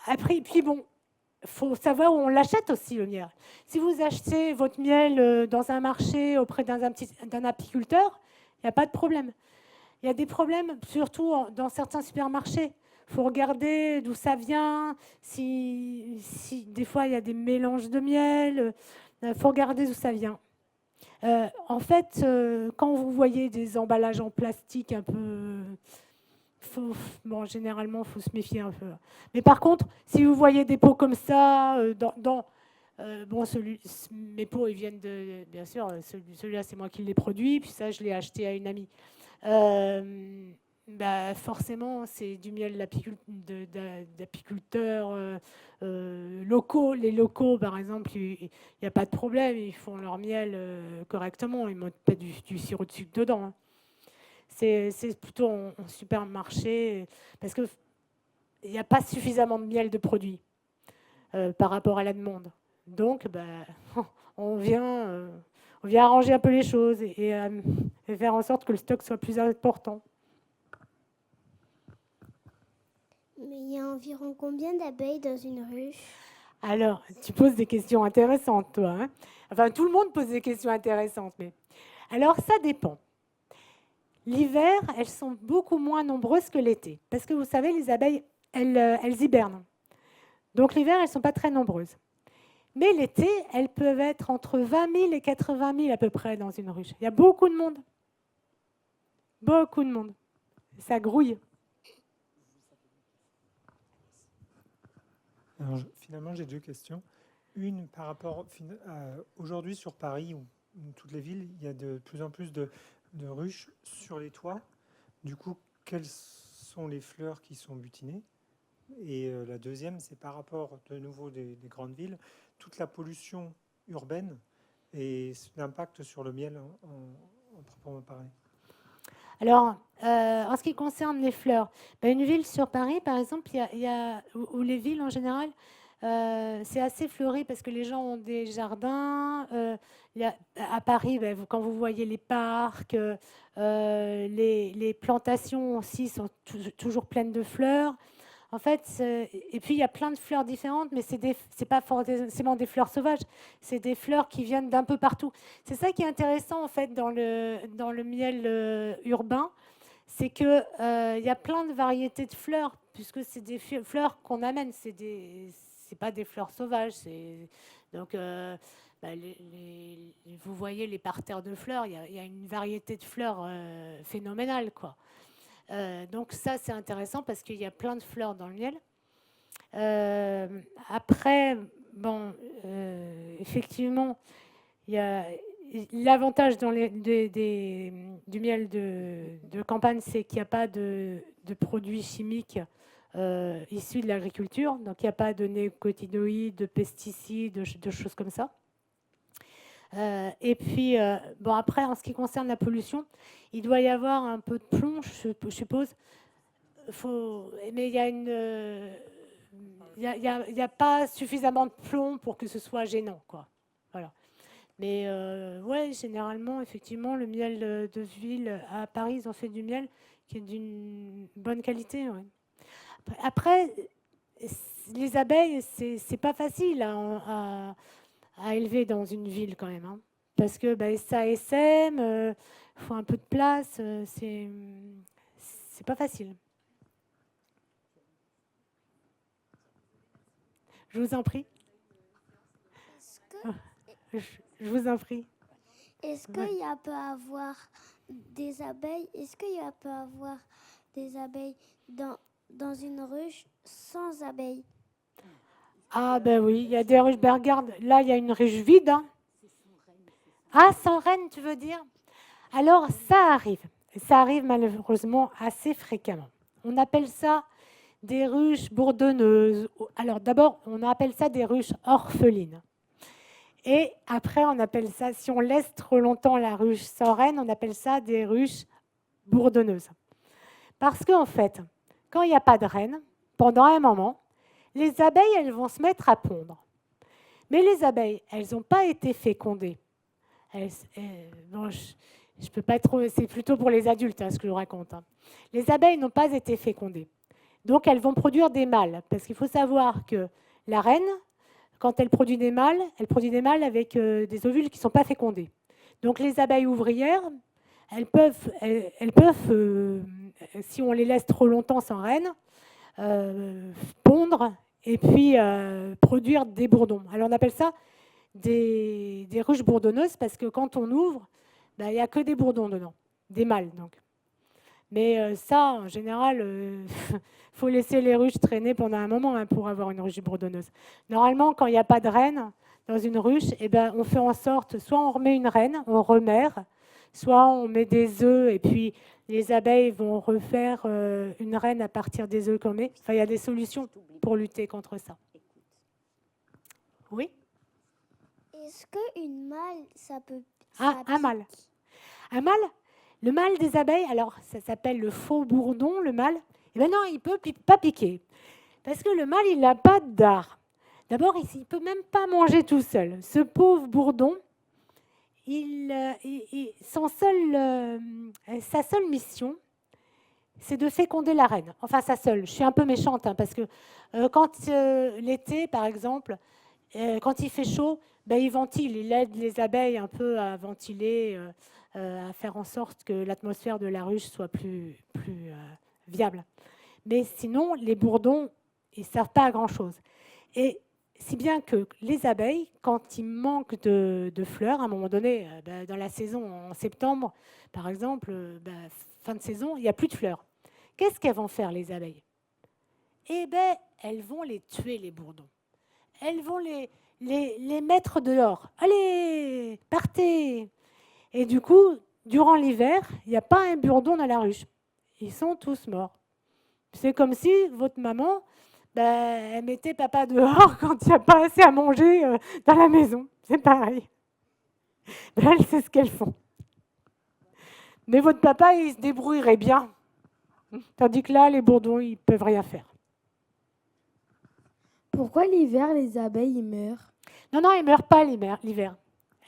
Après, puis bon, il faut savoir où on l'achète aussi, le miel. Si vous achetez votre miel dans un marché auprès d'un apiculteur, il n'y a pas de problème. Il y a des problèmes, surtout dans certains supermarchés. Il faut regarder d'où ça vient, si des fois il y a des mélanges de miel. Il faut regarder d'où ça vient. En fait, quand vous voyez des emballages en plastique un peu... généralement, il faut se méfier un peu. Mais par contre, si vous voyez des pots comme ça, mes pots, ils viennent de... Bien sûr, celui-là, c'est moi qui l'ai produit, puis ça, je l'ai acheté à une amie. bah, forcément, c'est du miel d'apiculteurs locaux. Les locaux, par exemple, il n'y a pas de problème, ils font leur miel correctement, ils ne mettent pas du sirop de sucre dedans, hein. C'est plutôt en supermarché, parce qu'il n'y a pas suffisamment de miel de produit par rapport à la demande. Donc, bah, on vient arranger un peu les choses et faire en sorte que le stock soit plus important. Mais il y a environ combien d'abeilles dans une ruche? Alors, tu poses des questions intéressantes, toi, hein. Enfin, tout le monde pose des questions intéressantes. Mais... Alors, ça dépend. L'hiver, elles sont beaucoup moins nombreuses que l'été. Parce que vous savez, les abeilles, elles hibernent. Donc, l'hiver, elles ne sont pas très nombreuses. Mais l'été, elles peuvent être entre 20 000 et 80 000 à peu près dans une ruche. Il y a beaucoup de monde. Beaucoup de monde. Ça grouille. Alors, finalement, j'ai deux questions. Une par rapport aujourd'hui sur Paris ou toutes les villes, il y a de plus en plus de ruches sur les toits. Du coup, quelles sont les fleurs qui sont butinées? Et la deuxième, c'est par rapport de nouveau des grandes villes, toute la pollution urbaine et l'impact sur le miel en proprement parler. Alors, en ce qui concerne les fleurs, une ville sur Paris, par exemple, ou les villes en général, c'est assez fleuri parce que les gens ont des jardins. À Paris, quand vous voyez les parcs, les plantations aussi sont toujours pleines de fleurs. En fait, et puis il y a plein de fleurs différentes, mais c'est pas forcément des fleurs sauvages, c'est des fleurs qui viennent d'un peu partout. C'est ça qui est intéressant en fait dans le miel urbain, c'est que il y a plein de variétés de fleurs, puisque c'est des fleurs qu'on amène, c'est pas des fleurs sauvages. Donc vous voyez les parterres de fleurs, il y a une variété de fleurs phénoménale, quoi. Donc ça, c'est intéressant parce qu'il y a plein de fleurs dans le miel. Après, bon, effectivement, il y a l'avantage du miel de campagne, c'est qu'il n'y a pas de produits chimiques issus de l'agriculture. Donc il n'y a pas de néonicotinoïdes, de pesticides, de choses comme ça. Et puis, bon, après, en ce qui concerne la pollution, il doit y avoir un peu de plomb, je suppose. Mais il n'y a pas suffisamment de plomb pour que ce soit gênant, quoi. Voilà. Mais ouais, généralement, effectivement, le miel de ville à Paris, ils ont fait du miel qui est d'une bonne qualité. Ouais. Après, les abeilles, c'est pas facile à élever dans une ville quand même, hein, parce que ça essaime, faut un peu de place, c'est pas facile. Je vous en prie. Je vous en prie. Est-ce qu'il peut avoir des abeilles? Est-ce qu'il peut avoir des abeilles dans une ruche sans abeilles? Ah ben oui, il y a des ruches. Ben regarde, là il y a une ruche vide, hein. Ah, sans reine, tu veux dire? Alors ça arrive malheureusement assez fréquemment. On appelle ça des ruches bourdonneuses. Alors d'abord, on appelle ça des ruches orphelines. Et après, on appelle ça, si on laisse trop longtemps la ruche sans reine, on appelle ça des ruches bourdonneuses. Parce qu'en fait, quand il n'y a pas de reine, pendant un moment, les abeilles, elles vont se mettre à pondre. Mais les abeilles, elles n'ont pas été fécondées. Bon, je peux pas trop, c'est plutôt pour les adultes, hein, ce que je vous raconte, hein. Les abeilles n'ont pas été fécondées. Donc, elles vont produire des mâles. Parce qu'il faut savoir que la reine, quand elle produit des mâles avec des ovules qui ne sont pas fécondés. Donc, les abeilles ouvrières, elles peuvent si on les laisse trop longtemps sans reine, pondre et puis produire des bourdons. Alors, on appelle ça des ruches bourdonneuses parce que quand on ouvre, il n'y a que des bourdons dedans, des mâles donc. Mais ça, en général, faut laisser les ruches traîner pendant un moment, hein, pour avoir une ruche bourdonneuse. Normalement, quand il n'y a pas de reine dans une ruche, on fait en sorte, soit on remet une reine, on remère, soit on met des œufs et puis les abeilles vont refaire une reine à partir des œufs qu'on met. Enfin, il y a des solutions pour lutter contre ça. Oui. Est-ce qu'une malle, ça peut... Ah, un mâle. Un mâle, le mâle des abeilles, alors ça s'appelle le faux bourdon, le mâle. Et bien non, il ne peut pas piquer. Parce que le mâle, il n'a pas de dard. D'abord, il ne peut même pas manger tout seul. Ce pauvre bourdon, sa seule mission, c'est de féconder la reine. Enfin, sa seule. Je suis un peu méchante, hein, parce que quand l'été, par exemple, quand il fait chaud, ben, il ventile. Il aide les abeilles un peu à ventiler, à faire en sorte que l'atmosphère de la ruche soit plus viable. Mais sinon, les bourdons, ils ne servent pas à grand-chose. Et si bien que les abeilles, quand il manque de fleurs, à un moment donné, dans la saison, en septembre, par exemple, fin de saison, il n'y a plus de fleurs. Qu'est-ce qu'elles vont faire, les abeilles? Eh bien, elles vont les tuer, les bourdons. Elles vont les mettre dehors. Allez, partez! Et du coup, durant l'hiver, il n'y a pas un bourdon dans la ruche. Ils sont tous morts. C'est comme si votre maman, elle mettait papa dehors quand il n'y a pas assez à manger dans la maison. C'est pareil. Elles, c'est ce qu'elles font. Mais votre papa, il se débrouillerait bien. Tandis que là, les bourdons, ils ne peuvent rien faire. Pourquoi l'hiver, les abeilles ils meurent? Non, ils ne meurent pas l'hiver.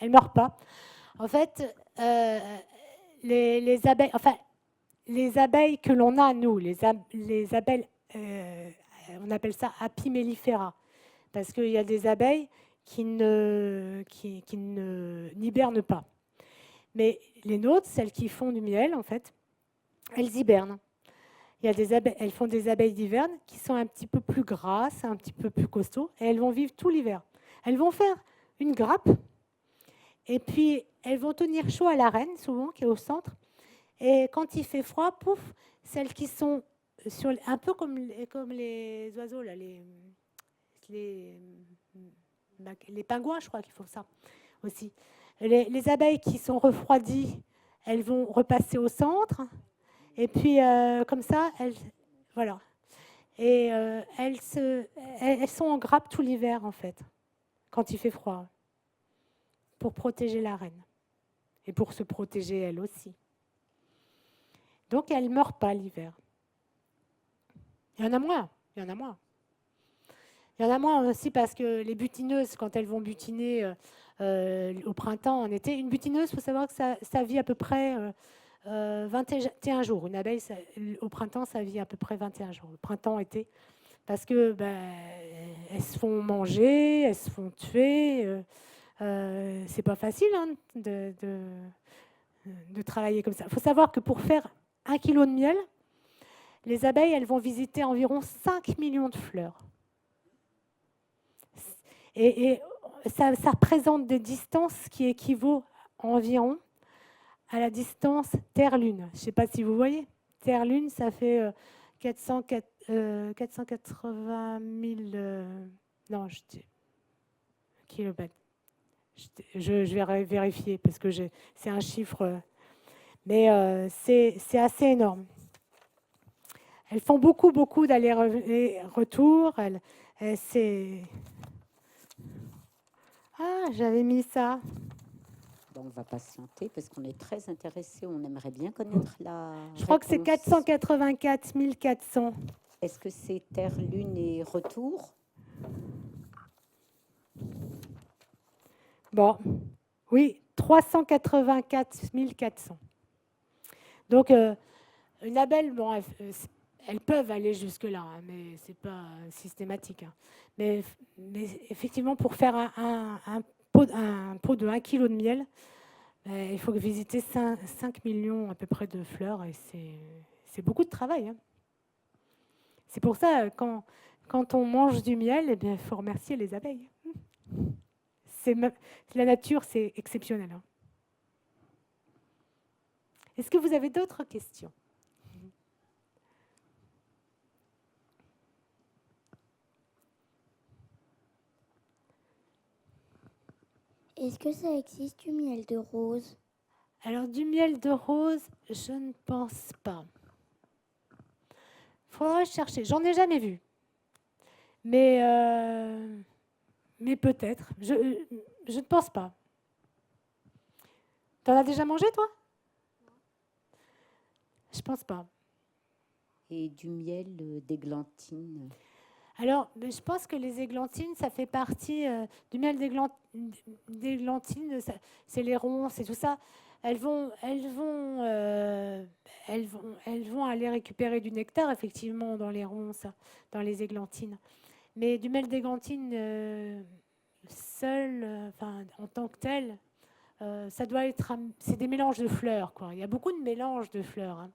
Elles ne meurent pas. En fait, les abeilles que l'on a, nous, les abeilles, on appelle ça apimellifera, parce qu'il y a des abeilles qui n'hibernent pas. Mais les nôtres, celles qui font du miel, en fait, elles hibernent. Il y a elles font des abeilles d'hiverne qui sont un petit peu plus grasses, un petit peu plus costauds, et elles vont vivre tout l'hiver. Elles vont faire une grappe, et puis elles vont tenir chaud à la reine, souvent, qui est au centre. Et quand il fait froid, pouf, celles qui sont un peu comme les oiseaux, là, les pingouins, je crois qu'ils font ça aussi. Les abeilles qui sont refroidies, elles vont repasser au centre. Et puis, comme ça, voilà. Et elles sont en grappe tout l'hiver, en fait, quand il fait froid, pour protéger la reine. Et pour se protéger, elle aussi. Donc, elles ne meurent pas l'hiver. Il y en a moins. Il y en a moins aussi parce que les butineuses, quand elles vont butiner au printemps, en été, une butineuse, il faut savoir que ça vit à peu près 21 jours. Une abeille, au printemps, ça vit à peu près 21 jours. Le printemps, été. Parce que elles se font manger, elles se font tuer. C'est pas facile de travailler comme ça. Il faut savoir que pour faire 1 kilo de miel, les abeilles, elles vont visiter environ 5 millions de fleurs. Et ça représente des distances qui équivaut environ à la distance Terre-Lune. Je ne sais pas si vous voyez. Terre-Lune, ça fait 480 000 kilomètres. Je vais vérifier parce que c'est un chiffre, mais c'est assez énorme. Elles font beaucoup d'allers-retours. Ah, j'avais mis ça. Bon, on va patienter parce qu'on est très intéressés. On aimerait bien connaître la Je crois que c'est réponse. 484 400. Est-ce que c'est Terre, Lune et retour? Bon, oui, 384 400. Donc, une abeille, bon, elles peuvent aller jusque-là, hein, mais ce n'est pas systématique. Hein. Mais effectivement, pour faire un pot de 1 kg de miel, il faut visiter 5 millions à peu près de fleurs, et c'est beaucoup de travail. Hein. C'est pour ça, quand on mange du miel, eh bien, il faut remercier les abeilles. La nature, c'est exceptionnel. Hein. Est-ce que vous avez d'autres questions? Est-ce que ça existe du miel de rose? Alors, du miel de rose, je ne pense pas. Faudrait chercher. J'en ai jamais vu. Mais peut-être. Je ne pense pas. T'en as déjà mangé, toi? Je pense pas. Et du miel d'églantine. Alors, mais je pense que les églantines, ça fait partie du miel d'églantine. C'est les ronces et tout ça. Elles vont aller récupérer du nectar, effectivement, dans les ronces, dans les églantines. Mais du miel d'églantine seul, enfin, en tant que tel, ça doit être. C'est des mélanges de fleurs, quoi. Il y a beaucoup de mélanges de fleurs, hein.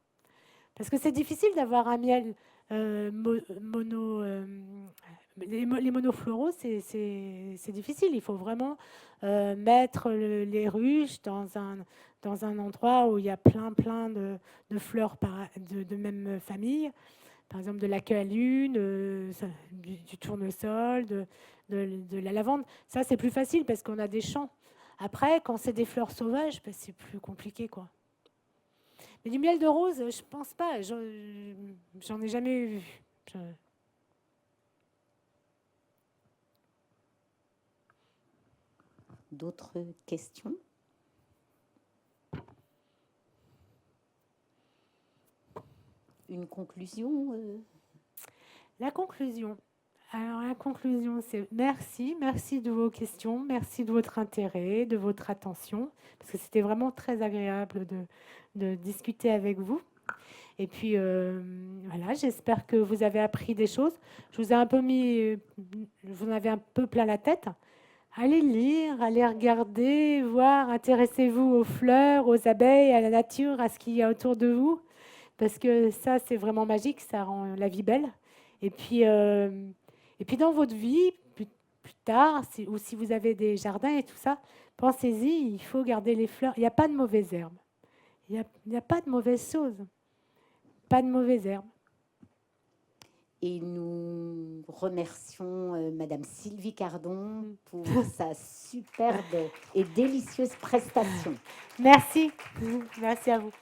Parce que c'est difficile d'avoir un miel mono. Les monofloraux, c'est difficile. Il faut vraiment mettre les ruches dans un endroit où il y a plein de fleurs de même famille. Par exemple, de la queue à lune, du tournesol, de la lavande. Ça, c'est plus facile parce qu'on a des champs. Après, quand c'est des fleurs sauvages, ben, c'est plus compliqué, quoi. Mais du miel de rose, je pense pas. J'en ai jamais vu. D'autres questions? Une conclusion? La conclusion. Alors la conclusion, c'est merci de vos questions, merci de votre intérêt, de votre attention, parce que c'était vraiment très agréable de discuter avec vous. Et puis voilà, j'espère que vous avez appris des choses. Je vous en avez un peu plein la tête. Allez lire, allez regarder, voir, intéressez-vous aux fleurs, aux abeilles, à la nature, à ce qu'il y a autour de vous, parce que ça, c'est vraiment magique, ça rend la vie belle. Et puis dans votre vie, plus tard, ou si vous avez des jardins et tout ça, pensez-y, il faut garder les fleurs. Il n'y a pas de mauvaises herbes. Il n'y a pas de mauvaises choses. Pas de mauvaises herbes. Et nous remercions Madame Sylvie Cardon pour sa superbe et délicieuse prestation. Merci. Merci à vous.